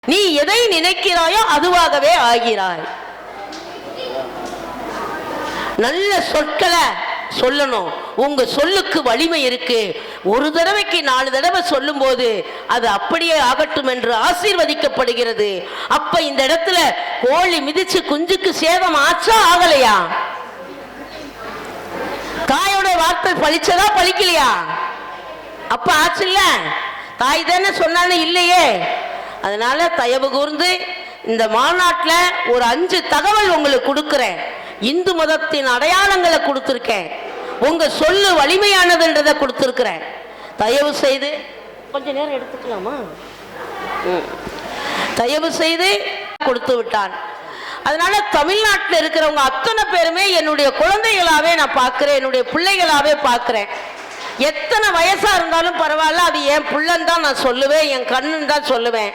நீ எதை நினைக்கிறாயோ அதுவாகவே ஆகிறாய். நல்ல சொற்களை சொல்லணும். உங்க சொல்லுக்கு வலிமை இருக்கு. ஒரு தடவைக்கு 4 தடவை சொல்லும் போது அது அப்படியே ஆகட்டும் என்று ஆசீர்வதிக்கப்படுகிறது. அப்ப இந்த இடத்துல கோழி மிதிச்சு குஞ்சுக்கு சேதம் ஆச்சா ஆகலையா? தாயோட வார்த்தை பழிச்சதா பழிக்கலையா? அப்ப ஆச்சு இல்ல? தாய் தானே சொன்னானே இல்லையே. அதனால தயவு கூர்ந்து இந்த மாநாட்டில் ஒரு 5 தகவல் உங்களுக்கு கொடுக்கிறேன். இந்து மதத்தின் அடையாளங்களை கொடுத்திருக்கேன். உங்க சொல்லு வலிமையானதுன்றதை கொடுத்திருக்கிறேன். தயவு செய்து கொஞ்ச நேரம் எடுத்துக்கலாமா? தயவு செய்து கொடுத்து விட்டான். அதனால தமிழ்நாட்டில் இருக்கிறவங்க அத்தனை பேருமே என்னுடைய குழந்தைகளாவே நான் பார்க்கிறேன், என்னுடைய பிள்ளைகளாவே பார்க்கிறேன். எத்தனை வயசா இருந்தாலும் பரவாயில்ல, அது என் பிள்ளைன்னு தான் நான் சொல்லுவேன், என் கண்ணுன்னு தான் சொல்லுவேன்.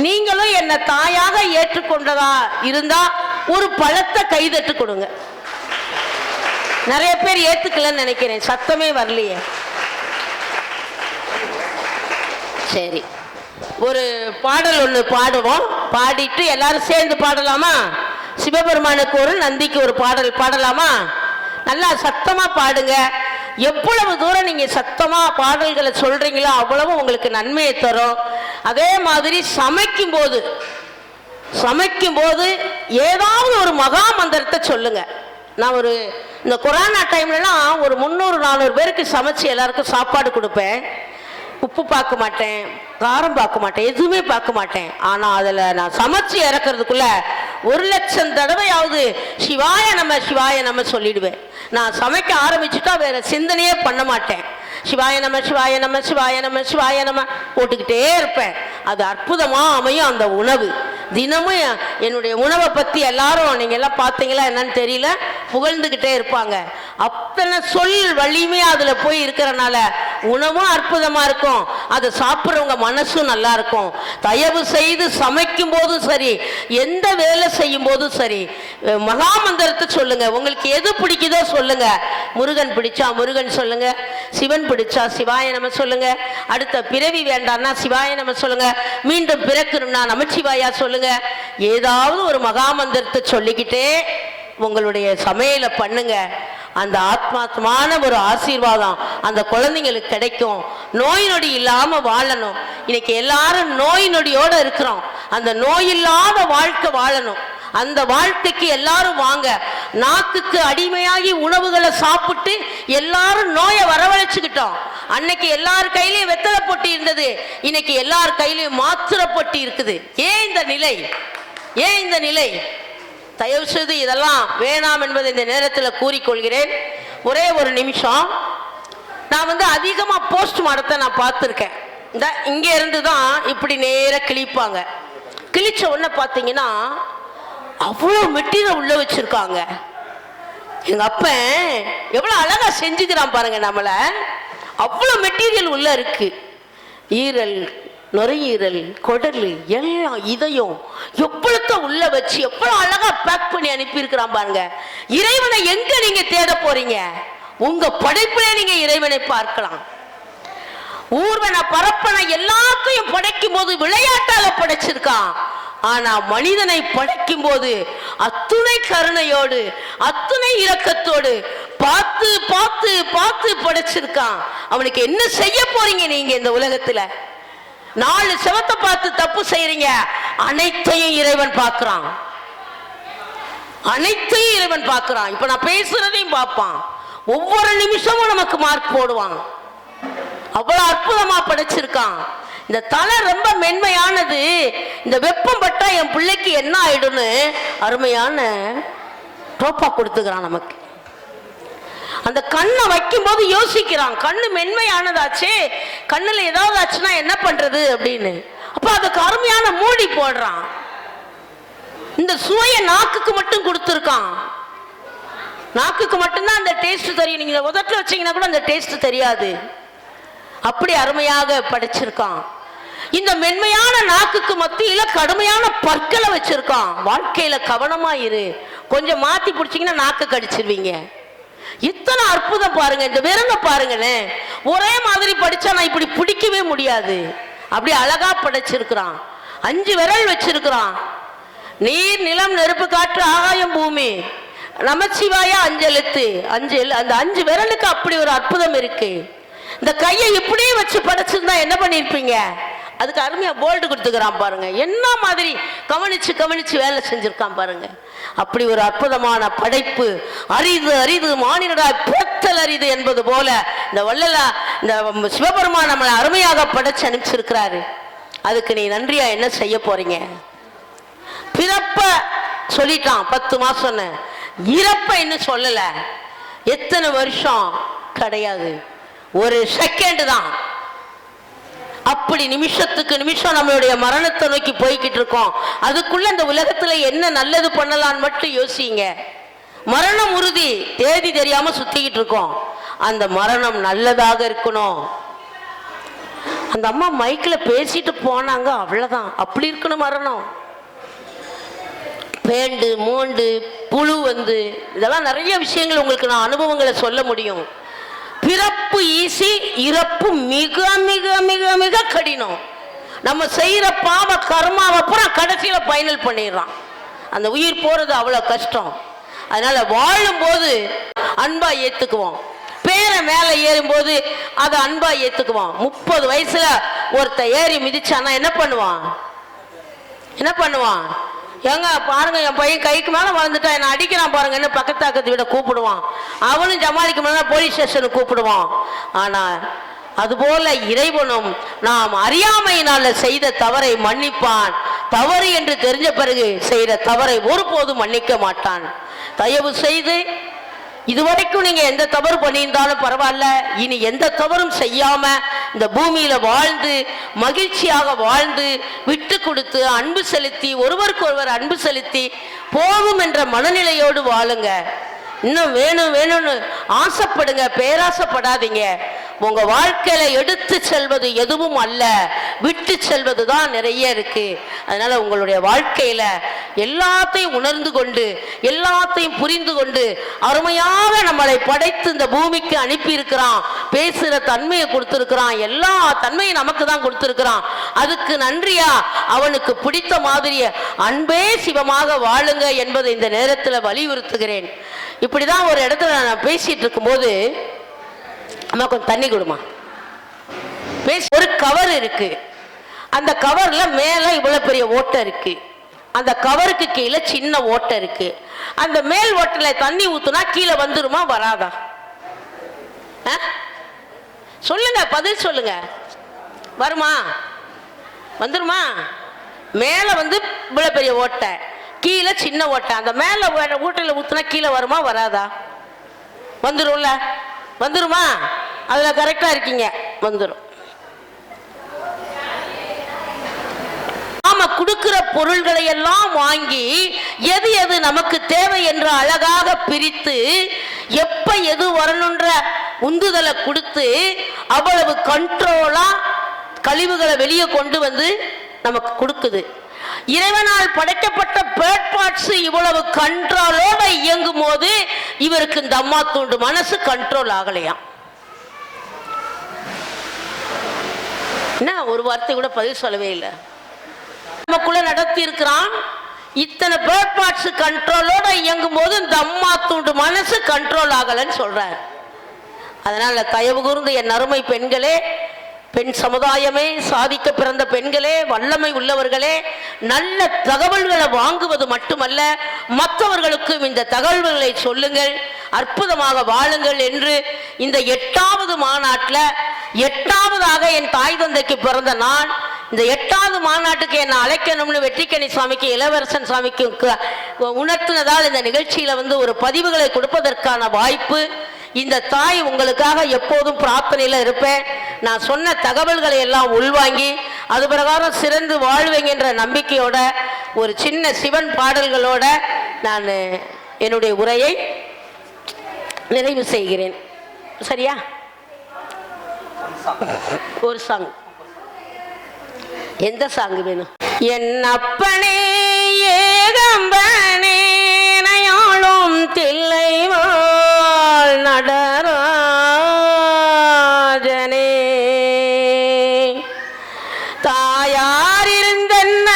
நீங்களும் என்னை தாயாக ஏற்றுக்கொண்டதா இருந்தா ஒரு பழத்தை கைதட்டு கொடுங்க. நிறைய பேர் ஏத்துக்கலன்னு நினைக்கிறேன், சத்தமே வரலையே. சரி, ஒரு பாடல் ஒன்று பாடுவோம். பாடிட்டு எல்லாரும் சேர்ந்து பாடலாமா? சிவபெருமானுக்கு ஒரு, நந்திக்கு ஒரு பாடல் பாடலாமா? நல்லா சத்தமா பாடுங்க. எவ்வளவு தூரம் நீங்க சத்தமா பாடல்களை சொல்றீங்களோ அவ்வளவு உங்களுக்கு நன்மையை தரும். அதே மாதிரி சமைக்கும் போது ஏதாவது ஒரு மகா மந்திரத்தை சொல்லுங்க. நான் இந்த கொரோனா டைம்லலாம் ஒரு 300-400 பேருக்கு சமைச்சு எல்லாருக்கும் சாப்பாடு கொடுப்பேன். உப்பு பார்க்க மாட்டேன், காரம் பார்க்க மாட்டேன், எதுவுமே பார்க்க மாட்டேன். ஆனால் அதில் நான் சமைச்சு இறக்கிறதுக்குள்ள 1,00,000 தடவையாவது சிவாய நம்ம சிவாய நம்ம சொல்லிடுவேன். நான் சமைக்க ஆரம்பிச்சுட்டா வேற சிந்தனையே பண்ண மாட்டேன். சிவாய நம சிவாய நம சிவாய நம சிவாய நம போட்டுக்கிட்டே இருப்பேன். அது அற்புதமா அமையும் அந்த உணவு. தினமும் என்னுடைய உணவை பற்றி எல்லாரும் நீங்கள் எல்லாம் பார்த்தீங்களா என்னன்னு தெரியல, புகழ்ந்துக்கிட்டே இருப்பாங்க. அத்தனை சொல் வலிமையா அதில் போய் இருக்கிறனால உணவும் அற்புதமாக இருக்கும், அதை சாப்பிட்றவங்க மனசும் நல்லா இருக்கும். தயவு செய்து சமைக்கும் போதும் சரி, எந்த வேலை செய்யும் போதும் சரி, மகா மந்திரத்தை சொல்லுங்க. உங்களுக்கு எது பிடிக்குதோ சொல்லுங்க. முருகன் பிடிச்சா முருகன் சொல்லுங்க, சிவன் பிடிச்சா சிவாய நம சொல்லுங்க, அடுத்த பிறவி வேண்டாம்னா சிவாய நம சொல்லுங்க, மீண்டும் பிறக்கணும்னா நமச்சிவாயா சொல்லுங்க. ஏதாவது ஒரு மகா மந்திரத்தை சொல்லிக்கிட்டே உங்களுடைய சமையலை பண்ணுங்க. அந்த ஆத்மாத்மான ஒரு ஆசீர்வாதம் அந்த குழந்தைங்களுக்கு கிடைக்கும். நோய் நொடி இல்லாம வாழணும். இன்னைக்கு எல்லாரும் நோய் நொடியோட இருக்கிறோம். அந்த நோய் இல்லாத வாழ்க்கை வாழணும். அந்த வாழ்க்கைக்கு எல்லாரும் வாங்க. நாக்குக்கு அடிமையாகி உணவுகளை சாப்பிட்டு எல்லாரும் நோயை வரவழைச்சுக்கிட்டோம். அன்னைக்கு எல்லார் கையிலையும் வெத்தலை பொட்டி இருந்தது, இன்னைக்கு எல்லார் கையிலையும் மாத்திரை பொட்டி இருக்குது. ஏன் இந்த நிலை? ஏன் இந்த நிலை? தயவு செய்து இதெல்லாம் வேணாம் என்பதை இந்த நேரத்தில் கூறிக்கொள்கிறேன். ஒரே ஒரு நிமிஷம். நான் அதிகமாக போஸ்ட் மாடத்தை நான் பார்த்துருக்கேன். இந்த இங்கே இருந்து தான் இப்படி நேராக கிழிப்பாங்க. கிழிச்ச உடனே பார்த்தீங்கன்னா அவ்வளோ மெட்டீரியல் உள்ள வச்சிருக்காங்க. எங்க அப்பன் எவ்வளோ அழகா செஞ்சுக்கிறான் பாருங்க. நம்மள அவ்வளோ மெட்டீரியல் உள்ள இருக்கு. ஈரல், நுரையீரல், குடல், எல்லாம் இதயம் எவ்வளோ உள்ள வச்சு எவ்வளோ அழகா பேக் பண்ணி அனுப்பி இருக்கிறான் பாருங்க. இறைவனை எங்க நீங்க தேட போறீங்க? உங்க படைப்பிலே நீங்க இறைவனை பார்க்கலாம். ஊர்வன பரப்பன எல்லாத்தையும் படைக்கும் போது விளையாட்டால படைச்சிருக்கான். ஆனா மனிதனை படைக்கும் போது அத்துணை கருணையோடு அத்துணை இரக்கத்தோடு பார்த்து பார்த்து பார்த்து படைச்சிருக்கான். அவனுக்கு என்ன செய்ய போறீங்க நீங்க இந்த உலகத்துல? 4 செவத்தை பார்த்து தப்பு செய்யறீங்க. அனைத்தையும் இறைவன் பார்க்கிறான். அனைத்தையும் இறைவன் பார்க்கிறான். இப்ப நான் பேசுறதையும் பார்ப்பான். ஒவ்வொரு நிமிஷமும் நமக்கு மார்க் போடுவான். அவ்வளவு அற்புதமா படைச்சிருக்கான். இந்த தலை ரொம்ப மென்மையானது. இந்த வெப்பம் பட்டா என் பிள்ளைக்கு என்ன ஆயிடும்னு அருமையான டோப்பா கொடுத்துக்கிறான் நமக்கு. அந்த கண்ணை வைக்கும் போது யோசிக்கிறான். கண்ணு மென்மையானதாச்சே, கண்ணுல ஏதாவது ஆச்சுன்னா என்ன பண்றது அப்படின்னு. அப்ப அதுக்கு அருமையான மூடி போடுறான். இந்த சுவைய நாக்குக்கு மட்டும் கொடுத்துருக்கான். நாக்குக்கு மட்டும்தான் அந்த டேஸ்ட் தெரியும். நீங்க உதட்டில் வச்சீங்கன்னா கூட அந்த டேஸ்ட் தெரியாது. அப்படி அருமையாக படைச்சிருக்கான். இந்த மென்மையான நாக்குக்கு மத்தியில கடுமையான பற்களை வச்சிருக்கான். வாழ்க்கையில கவனமா இரு, கொஞ்சம் மாத்தி பிடிச்சீங்கன்னா நாக்கு கடிச்சிருவீங்க. இத்தனை அற்புதம் பாருங்க. இந்த விரங்க பாருங்களேன், ஒரே மாதிரி படிச்சா நான் இப்படி பிடிக்கவே முடியாது. அப்படி அழகா படைச்சிருக்கிறான். 5 விரல் வச்சிருக்கிறான். நீர், நிலம், நெருப்பு, காற்று, ஆகாயம், பூமி. நமச்சிவாயா 5 எழுத்து. அந்த 5 விரலுக்கு அப்படி ஒரு அற்புதம் இருக்கு. இந்த கையை இப்படியே வச்சு படைச்சிருந்தா என்ன பண்ணிருப்பீங்க? அதுக்கு அருமையா போல்டு கொடுத்துக்கிறான் பாருங்க. என்ன மாதிரி கவனிச்சு கவனிச்சு வேலை செஞ்சிருக்கான் பாருங்க. அப்படி ஒரு அற்புதமான படைப்பு. அரிது அரிது மானிடராய் பிறத்தல் அரிது என்பது போல இந்த வள்ளலா இந்த சிவபெருமான் நம்மளை அருமையாக படைச்சு அனுப்பிச்சிருக்கிறாரு. அதுக்கு நீ நன்றியா என்ன செய்ய போறீங்க? பிறப்ப சொல்லிட்டான் 10 மாசம்னு, இறப்ப இன்னும் சொல்லல. எத்தனை வருஷம் கிடையாது, ஒரு செகண்ட் தான். அப்படி நிமிஷத்துக்கு நிமிஷம் நம்மளுடைய மரணத்தை நோக்கி போய்கிட்டு இருக்கோம். அதுக்குள்ள இந்த உலகத்துல என்ன நல்லது பண்ணலான்னு மட்டும் யோசிங்க. மரணம் உறுதி, தேதி தெரியாம சுத்திக்கிட்டு இருக்கோம். அந்த மரணம் நல்லதாக இருக்கணும். அந்த அம்மா மைக்ல பேசிட்டு போனாங்க, அவ்வளவுதான். அப்படி இருக்கணும் மரணம். பேண்டு மூண்டு புழு இதெல்லாம் நிறைய விஷயங்கள் உங்களுக்கு நான் அனுபவங்களை சொல்ல முடியும். பிறப்பு ஈசி, இறப்பு மிக மிக மிக மிக கடினம். நம்ம செய்யற பாவ கர்மாவை பூரா கடைசியில ஃபைனல் பண்ணிடுறான். அந்த உயிர் போறது அவ்வளவு கஷ்டம். அதனால வாழும் போது அன்பா ஏத்துக்குவோம். பேரை மேல ஏறும் போது அதை அன்பா ஏத்துக்குவோம். 30 வயசுல ஒருத்த ஏறி மிதிச்சானா என்ன பண்ணுவான்? ஏங்க பாருங்க, என் பையன் கைக்கு மேல வளர்ந்துட்டா என்ன அடிக்கிறான் பாருங்க, என்ன பக்கத்தாக்கத்தை விட கூப்பிடுவான். அவனும் ஜமாலிக்க மேல போலீஸ் ஸ்டேஷனுக்கு கூப்பிடுவான். ஆனா அதுபோல இறைவனும் நாம் அறியாமையினால செய்த தவறை மன்னிப்பான். தவறு என்று தெரிஞ்ச பிறகு செய்த தவறை ஒருபோதும் மன்னிக்க மாட்டான். தயவு செய்து இதுவரைக்கும் நீங்க எந்த தவறு பண்ணியிருந்தாலும் பரவாயில்ல, இனி எந்த தவறும் செய்யாம இந்த பூமியில வாழ்ந்து மகிழ்ச்சியாக வாழ்ந்து விட்டு கொடுத்து அன்பு செலுத்தி ஒருவருக்கு ஒருவர் அன்பு செலுத்தி போகும் என்ற மனநிலையோடு வாழுங்க. இன்னும் வேணும் வேணும்னு ஆசைப்படுங்க, பேராசைப்படாதீங்க. உங்க வாழ்க்கையில எடுத்து செல்வது எதுவும் அல்ல, விட்டு செல்வது தான் நிறைய இருக்கு. அதனால உங்களுடைய வாழ்க்கையில எல்லாத்தையும் உணர்ந்து கொண்டு எல்லாத்தையும் புரிந்து கொண்டு அருமையாக நம்மளை படைத்து இந்த பூமிக்கு அனுப்பி இருக்கிறான். பேசுற தன்மையை கொடுத்திருக்கிறான், எல்லா தன்மையும் நமக்கு தான் கொடுத்திருக்கிறான். அதுக்கு நன்றியா அவனுக்கு பிடித்த மாதிரி அன்பே சிவமாக வாழுங்க என்பதை இந்த நேரத்தில் வலியுறுத்துகிறேன். இப்படிதான் ஒரு இடத்துல நான் பேசிட்டு இருக்கும்போது, அம்மா கொஞ்சம் தண்ணி கொடுமா, ஒரு கவர் இருக்கு. அந்த கவர்ல மேல இவ்வளவு பெரிய ஓட்டை இருக்கு, அந்த கவருக்கு கீழே சின்ன ஓட்டை இருக்கு. அந்த மேல் ஓட்டல தண்ணி ஊத்துனா கீழே வந்துருமா வராதா? சொல்லுங்க, பதில் சொல்லுங்க. வருமா? வந்துருமா? மேல இவ்வளவு பெரிய ஓட்டை, கீழே சின்ன ஓட்டை. அந்த மேல ஓட்டையில ஊத்துனா கீழே வருமா வராதா? வந்துரும்ல, வந்துருமா? அதுல கரெக்டா இருக்கீங்க, வந்துரும். நாம கொடுக்கிற பொருள்களை எல்லாம் வாங்கி எது எது நமக்கு தேவை என்று அழகாக பிரித்து எப்ப எது வரணுன்ற உந்துதலை கொடுத்து அவ்வளவு கண்ட்ரோலா கழிவுகளை வெளியே கொண்டு நமக்கு கொடுக்குது. இறைவனால் படைக்கப்பட்ட பேர்ட் பார்ட்ஸ் இவ்வளவு கண்ட்ரோலோட இயங்கும் போது இவருக்கு இந்த அம்மா தூண்டு மனசு கண்ட்ரோல் ஆகலையாம். என்ன ஒரு வார்த்தை கூட பதில் சொல்லவே இல்லை. நமக்குள்ள நடத்தி இருக்கிறான். இத்தனை பேர்ட் பார்ட்ஸ் கண்ட்ரோலோட இயங்கும் போது இந்த அம்மா தூண்டு மனசு கண்ட்ரோல் ஆகலன்னு சொல்றாரு. அதனால தயவு கூர்ந்து என் அருமை பெண்களே, பெண் சமுதாயமே, சாதிக்க பிறந்த பெண்களே, வல்லமை உள்ளவர்களே, நல்ல தகவல்களை வாங்குவது மட்டுமல்ல மற்றவர்களுக்கும் இந்த தகவல்களை சொல்லுங்கள், அற்புதமாக வாழுங்கள் என்று இந்த 8வது மாநாட்டில் 8வதாக என் தாய் தந்தைக்கு பிறந்த நான் இந்த 8வது மாநாட்டுக்கு என்ன அழைக்கணும்னு வெற்றிக்கணி சுவாமிக்கு இளவரசன் சுவாமிக்கு உணர்த்தினதால் இந்த நிகழ்ச்சியில ஒரு பதிவுகளை கொடுப்பதற்கான வாய்ப்பு. இந்த தாய் உங்களுக்காக எப்போதும் பிரார்த்தனையில இருப்பேன். நான் சொன்ன தகவல்களை எல்லாம் உள்வாங்கி அது பிரகாரம் சிறந்து வாழ்வேங்கிற நம்பிக்கையோட ஒரு சின்ன சிவன் பாடல்களோட நான் என்னுடைய உரையை நிறைவு செய்கிறேன். சரியா? ஒரு சாங், எந்த சாங் வேணும்? என் அப்பனே ஏகம்பனே நயாளும் தில்லைவாள் நடராஜனே, தாயார் இருந்தென்ன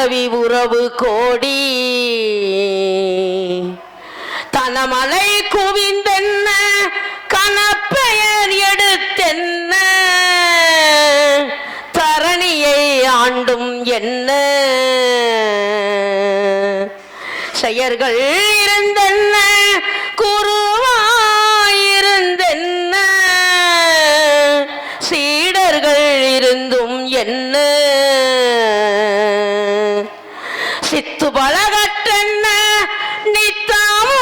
மனைவி உறவு கோடி தனமலை குவிந்தென்ன கனப்பெயர் எடுத்தென்ன தரணியை ஆண்டும் என்ன செயர்கள் இருந்தென்ன குருவாயிருந்தென்ன சீடர்கள் இருந்தும் என்ன சித்து பலகற்றென்ன நித்தாமோ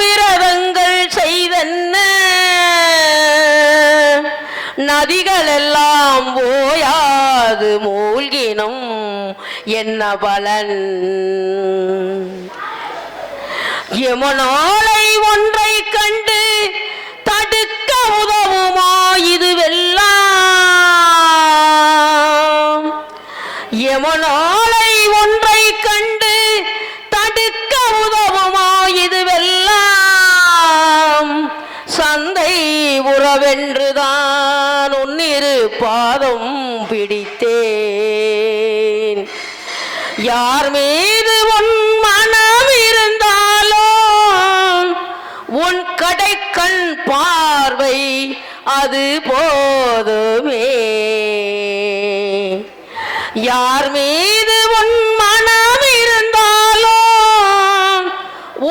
விரதங்கள் செய்தென்ன நதிகள் எல்லாம் ஓயாது மூழ்கினும் என்ன பலன் யமுனாலை ஒன்றை கண்டு தடுக்க உதவுமா இதுவெல்லாம் யமுனாலை ஒன்றை கண்டு தடுக்க உதவுமா இதுவெல்லாம் சந்தை உறவென்றுதான் உன்னிரு பாதம் பிடித்தேன் யார் மீது உன் மனம் இருந்தாலும் உன் கடைக்கண் பார்வை அது போதுமே யார் மீது உன் மனம் இருந்தாலும்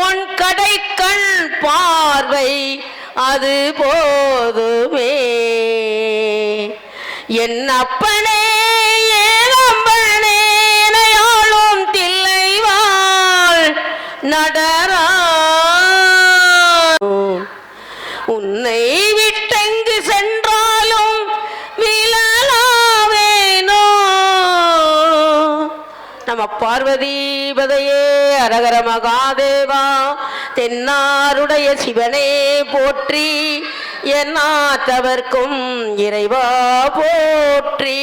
உன் கடைக்கண் பார்வை அது போதுமே என் அப்பனே ஏகம்பனே நயாளும் தில்லைவாள் நடரா உன்னை விட்டெங்கு சென்றாலும் விழலாவேனோ நம பார்வதிபதையே அரகர மகாதேவா தென்னாருடைய சிவனே போற்றி என்னாத்தவர்க்கும் இறைவா போற்றி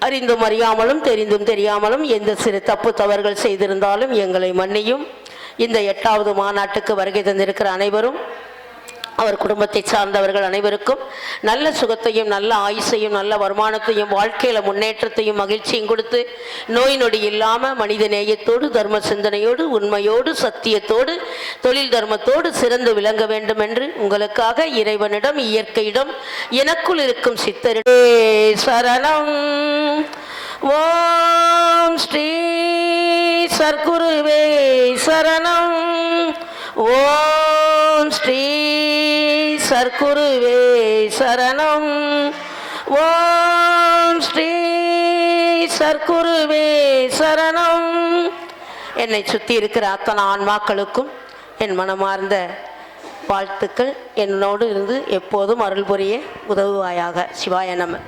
அறிந்தும் அறியாமலும் தெரிந்தும் தெரியாமலும் எந்த சிறு தப்பு தவறுகள் செய்திருந்தாலும் எங்களை மன்னியும் இந்த 8வது மாநாட்டுக்கு வருகை தந்திருக்கிற அனைவரும் அவர் குடும்பத்தை சார்ந்தவர்கள் அனைவருக்கும் நல்ல சுகத்தையும் நல்ல ஆயுசையும் நல்ல வருமானத்தையும் வாழ்க்கையில் முன்னேற்றத்தையும் மகிழ்ச்சியும் கொடுத்து நோய் நொடி இல்லாமல் மனித நேயத்தோடு தர்ம சிந்தனையோடு உண்மையோடு சத்தியத்தோடு தொழில் தர்மத்தோடு சிறந்து விளங்க வேண்டும் என்று உங்களுக்காக இறைவனிடம் இயற்கையிடம் எனக்குள் இருக்கும் சித்தரிடே சரணம் ஓம் ஸ்ரீ சர்க்குருவே சரணம் ஓம் ஸ்ரீ சர்க்குருவே சரணம் ஓம் ஸ்ரீ சர்க்குருவே சரணம் என்னை சுற்றி இருக்கிற அத்தனை ஆன்மாக்களுக்கும் என் மனமார்ந்த வாழ்த்துக்கள் என்னோடு இருந்து எப்போதும் அருள் புரிய உதவுவாயாக சிவாய நம